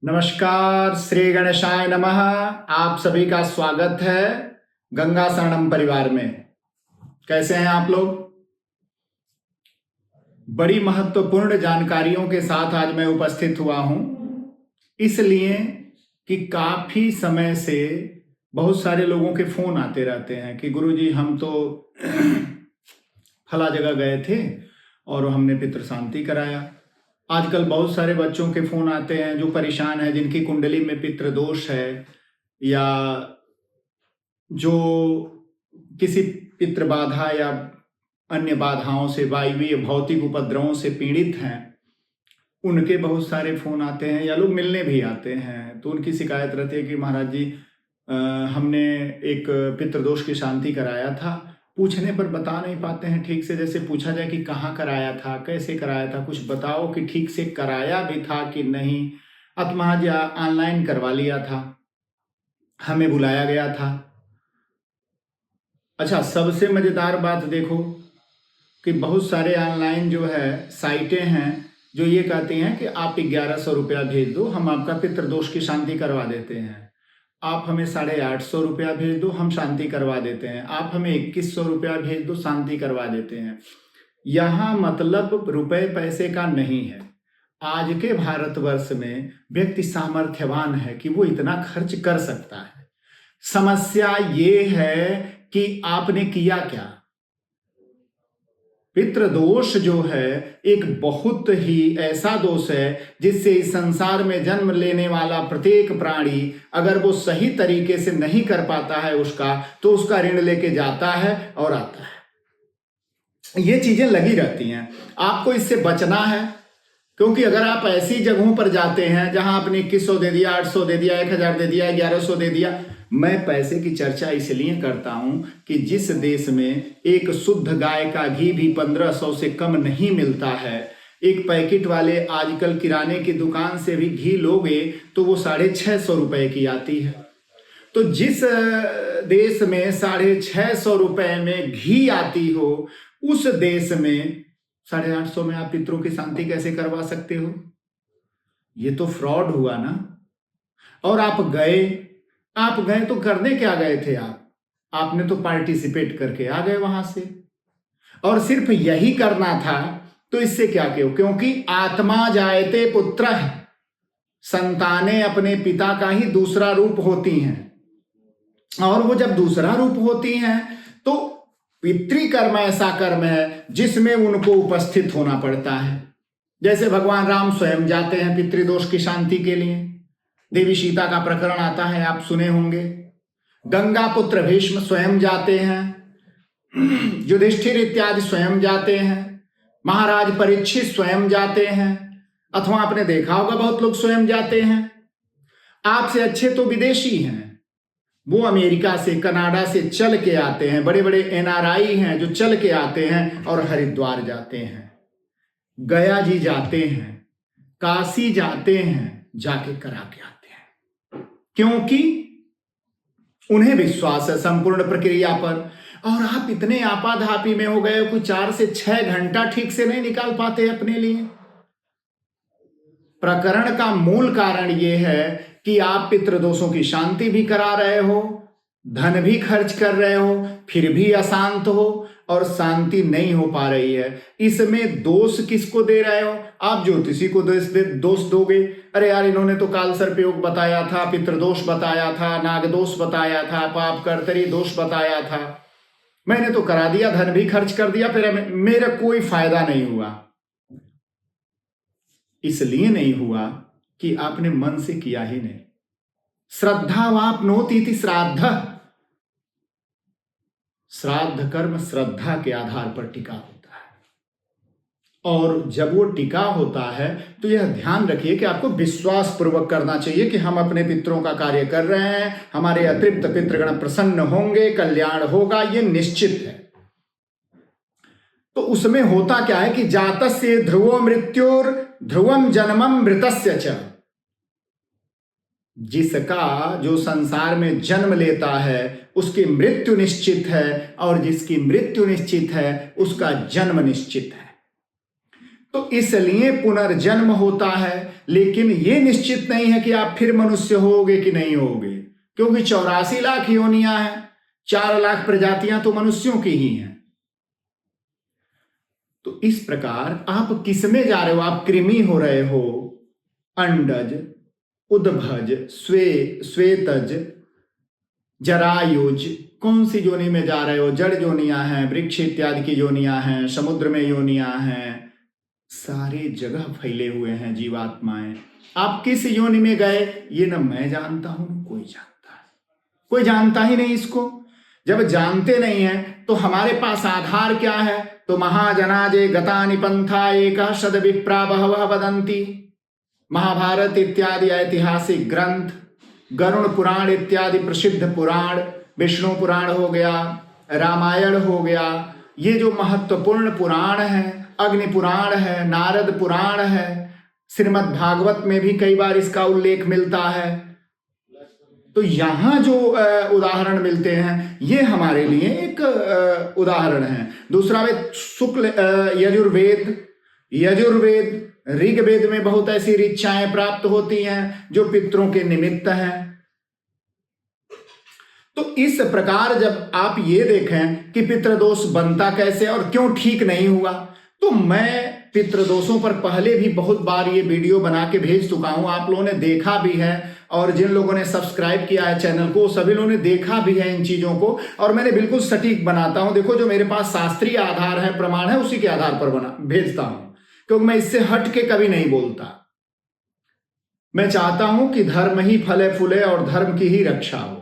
नमस्कार, श्री गणेशाय नमः। आप सभी का स्वागत है गंगा शरणम परिवार में। कैसे हैं आप लोग? बड़ी महत्वपूर्ण जानकारियों के साथ आज मैं उपस्थित हुआ हूं, इसलिए कि काफी समय से बहुत सारे लोगों के फोन आते रहते हैं कि गुरुजी हम तो फला जगह गए थे और हमने पितृ शांति कराया। आजकल बहुत सारे बच्चों के फोन आते हैं जो परेशान है, जिनकी कुंडली में पितृ दोष है या जो किसी पितृ बाधा या अन्य बाधाओं से, वायवीय भौतिक उपद्रवों से पीड़ित हैं। उनके बहुत सारे फोन आते हैं या लोग मिलने भी आते हैं, तो उनकी शिकायत रहती है कि महाराज जी हमने एक पितृदोष की शांति कराया था। पूछने पर बता नहीं पाते हैं ठीक से। जैसे पूछा जाए कि कहाँ कराया था, कैसे कराया था, कुछ बताओ कि ठीक से कराया भी था कि नहीं। अब महाराज ऑनलाइन करवा लिया था, हमें बुलाया गया था। अच्छा, सबसे मजेदार बात देखो कि बहुत सारे ऑनलाइन जो है साइटें हैं जो ये कहती हैं कि आप 1100 रुपया भेज दो, हम आपका पितृदोष की शांति करवा देते हैं। आप हमें 850 रुपया भेज दो, हम शांति करवा देते हैं। आप हमें 2100 रुपया भेज दो, शांति करवा देते हैं। यहाँ मतलब रुपए पैसे का नहीं है। आज के भारतवर्ष में व्यक्ति सामर्थ्यवान है कि वो इतना खर्च कर सकता है। समस्या ये है कि आपने किया क्या। पितृदोष जो है एक बहुत ही ऐसा दोष है जिससे इस संसार में जन्म लेने वाला प्रत्येक प्राणी अगर वो सही तरीके से नहीं कर पाता है उसका, तो उसका ऋण लेके जाता है और आता है। ये चीजें लगी रहती हैं। आपको इससे बचना है, क्योंकि अगर आप ऐसी जगहों पर जाते हैं जहां आपने 2100 दे दिया, 800 दे दिया, 1000 दे दिया, 1100 दे दिया। मैं पैसे की चर्चा इसलिए करता हूं कि जिस देश में एक शुद्ध गाय का घी भी 1500 से कम नहीं मिलता है, एक पैकेट वाले आजकल किराने की दुकान से भी घी लोगे तो वो 650 रुपए की आती है। तो जिस देश में 650 रुपए में घी आती हो, उस देश में 850 में आप पितरों की शांति कैसे करवा सकते हो? ये तो फ्रॉड हुआ ना। और आप गए तो करने क्या गए थे? आपने तो पार्टिसिपेट करके आ गए वहां से, और सिर्फ यही करना था। तो इससे क्या क्यों? क्योंकि आत्मा जायते पुत्र, संतानें अपने पिता का ही दूसरा रूप होती हैं, और वो जब दूसरा रूप होती हैं तो पितृकर्म ऐसा कर्म है जिसमें उनको उपस्थित होना पड़ता है। जैसे भगवान राम स्वयं जाते हैं पितृदोष की शांति के लिए। देवी सीता का प्रकरण आता है, आप सुने होंगे। गंगा पुत्र भीष्म स्वयं जाते हैं, युधिष्ठिर इत्यादि स्वयं जाते हैं, महाराज परीक्षित स्वयं जाते हैं, अथवा आपने देखा होगा बहुत लोग स्वयं जाते हैं। आपसे अच्छे तो विदेशी हैं, वो अमेरिका से, कनाडा से चल के आते हैं। बड़े बड़े एनआरआई हैं जो चल के आते हैं और हरिद्वार जाते हैं, गया जी जाते हैं, काशी जाते हैं, जाके करा के आते हैं, क्योंकि उन्हें विश्वास है संपूर्ण प्रक्रिया पर। और आप इतने आपाधापी में हो गए हो कि 4 से 6 घंटा ठीक से नहीं निकाल पाते अपने लिए। प्रकरण का मूल कारण यह है कि आप पितृदोषों की शांति भी करा रहे हो, धन भी खर्च कर रहे हो, फिर भी अशांत हो और शांति नहीं हो पा रही है। इसमें दोष किसको दे रहे हो? आप ज्योतिषी को दोष दोगे। अरे यार, इन्होंने तो काल सर्पयोग बताया था, पितृदोष बताया था, नागदोष बताया था, पाप कर्तरी दोष बताया था, मैंने तो करा दिया, धन भी खर्च कर दिया, फिर मेरा कोई फायदा नहीं हुआ। इसलिए नहीं हुआ कि आपने मन से किया ही नहीं। श्रद्धावाप्नोति इति श्राद्ध, श्राद्ध कर्म श्रद्धा के आधार पर टिका होता है। और जब वो टिका होता है तो यह ध्यान रखिए कि आपको विश्वास पूर्वक करना चाहिए कि हम अपने पितरों का कार्य कर रहे हैं, हमारे अतृप्त पितृगण प्रसन्न होंगे, कल्याण होगा, ये निश्चित है। तो उसमें होता क्या है कि जातस्य ध्रुवो मृत्युर ध्रुवम जन्मम मृतस्य च, जिसका जो संसार में जन्म लेता है उसकी मृत्यु निश्चित है, और जिसकी मृत्यु निश्चित है उसका जन्म निश्चित है। तो इसलिए पुनर्जन्म होता है, लेकिन ये निश्चित नहीं है कि आप फिर मनुष्य होगे कि नहीं होगे, क्योंकि 84 लाख योनियां हैं, 4 लाख प्रजातियां तो मनुष्यों की ही हैं। तो इस प्रकार आप किस में जा रहे हो? आप कृमि हो रहे हो, अंडज, उद्भज, श्वेतज, जरायुज, कौन सी योनि में जा रहे हो? जड़ योनियां हैं, वृक्ष इत्यादि की योनियां हैं, समुद्र में योनियां हैं, सारे जगह फैले हुए हैं जीवात्माएं। आप किस योनि में गए ये न मैं जानता हूं, कोई जानता है, कोई जानता ही नहीं इसको। जब जानते नहीं है तो हमारे पास आधार क्या है? तो महाजनाजे गतानि पंथा एकः सद विप्रा बहवः वदन्ति। महाभारत इत्यादि ऐतिहासिक ग्रंथ, गरुड़ पुराण इत्यादि प्रसिद्ध पुराण, विष्णु पुराण हो गया, रामायण हो गया, ये जो महत्वपूर्ण पुराण है, अग्नि पुराण है, नारद पुराण है, श्रीमद् भागवत में भी कई बार इसका उल्लेख मिलता है। तो यहाँ जो उदाहरण मिलते हैं ये हमारे लिए एक उदाहरण है। दूसरा वेद शुक्ल यजुर्वेद, ऋग्वेद में बहुत ऐसी ऋचाएं प्राप्त होती हैं जो पितरों के निमित्त हैं। तो इस प्रकार जब आप ये देखें कि पितृदोष बनता कैसे और क्यों ठीक नहीं हुआ, तो मैं पितृदोषों पर पहले भी बहुत बार ये वीडियो बना के भेज चुका हूं, आप लोगों ने देखा भी है, और जिन लोगों ने सब्सक्राइब किया है चैनल को सभी लोगों ने देखा भी है इन चीजों को, और मैंने बिल्कुल सटीक बनाता हूं। देखो जो मेरे पास शास्त्रीय आधार है, प्रमाण है, उसी के आधार पर बना भेजता हूं, क्योंकि मैं इससे हट के कभी नहीं बोलता। मैं चाहता हूं कि धर्म ही फले फूले और धर्म की ही रक्षा हो।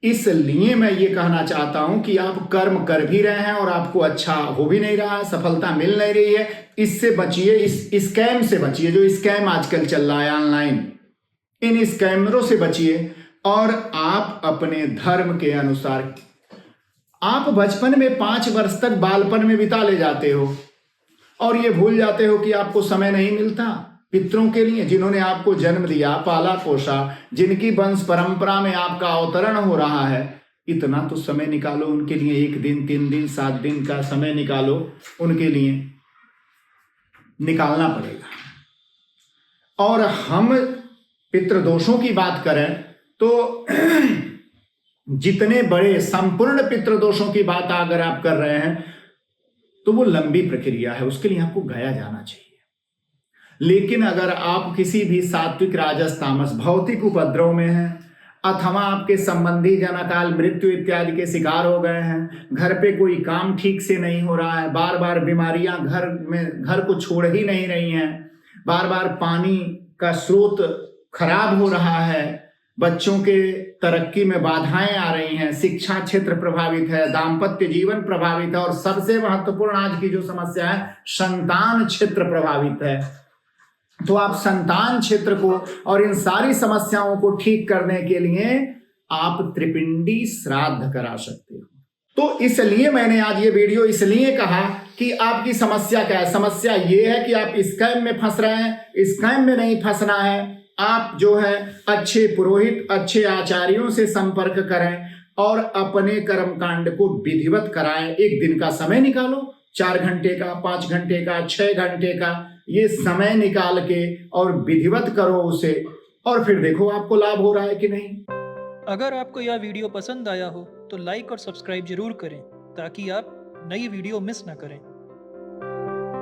इसलिए मैं ये कहना चाहता हूं कि आप कर्म कर भी रहे हैं और आपको अच्छा हो भी नहीं रहा है, सफलता मिल नहीं रही है, इससे बचिए, इस स्कैम से बचिए। जो स्कैम आजकल चल रहा है ऑनलाइन, इन स्कैमरों से बचिए और आप अपने धर्म के अनुसार। आप बचपन में 5 वर्ष तक बालपन में बिता ले जाते हो और ये भूल जाते हो कि आपको समय नहीं मिलता पितरों के लिए, जिन्होंने आपको जन्म दिया, पाला पोसा, जिनकी वंश परंपरा में आपका अवतरण हो रहा है। इतना तो समय निकालो उनके लिए, 1 दिन, 3 दिन, 7 दिन का समय निकालो, उनके लिए निकालना पड़ेगा। और हम पितृदोषों की बात करें तो जितने बड़े संपूर्ण पितृदोषों की बात अगर आप कर रहे हैं तो वो लंबी प्रक्रिया है, उसके लिए आपको गया जाना चाहिए। लेकिन अगर आप किसी भी सात्विक राजस तामस भौतिक उपद्रव में हैं, अथवा आपके संबंधी जनकाल मृत्यु इत्यादि के शिकार हो गए हैं, घर पे कोई काम ठीक से नहीं हो रहा है, बार बार बीमारियां घर को छोड़ ही नहीं रही हैं, बार बार पानी का स्रोत खराब हो रहा है, बच्चों के तरक्की में बाधाएं आ रही हैं, शिक्षा क्षेत्र प्रभावित है, दाम्पत्य जीवन प्रभावित है, और सबसे महत्वपूर्ण आज की जो समस्या है संतान क्षेत्र प्रभावित है। तो आप संतान क्षेत्र को और इन सारी समस्याओं को ठीक करने के लिए आप त्रिपिंडी श्राद्ध करा सकते हो। तो इसलिए मैंने आज ये वीडियो इसलिए कहा कि आपकी समस्या क्या है। समस्या ये है कि आप स्कैम में फंस रहे हैं। स्कैम में नहीं फंसना है, आप जो है अच्छे पुरोहित, अच्छे आचार्यों से संपर्क करें और अपने कर्मकांड को विधिवत कराएं। एक दिन का समय निकालो, 4 घंटे का, 5 घंटे का, 6 घंटे का, ये समय निकाल के और विधिवत करो उसे, और फिर देखो आपको लाभ हो रहा है कि नहीं। अगर आपको यह वीडियो पसंद आया हो तो लाइक और सब्सक्राइब जरूर करें ताकि आप नई वीडियो मिस ना करें।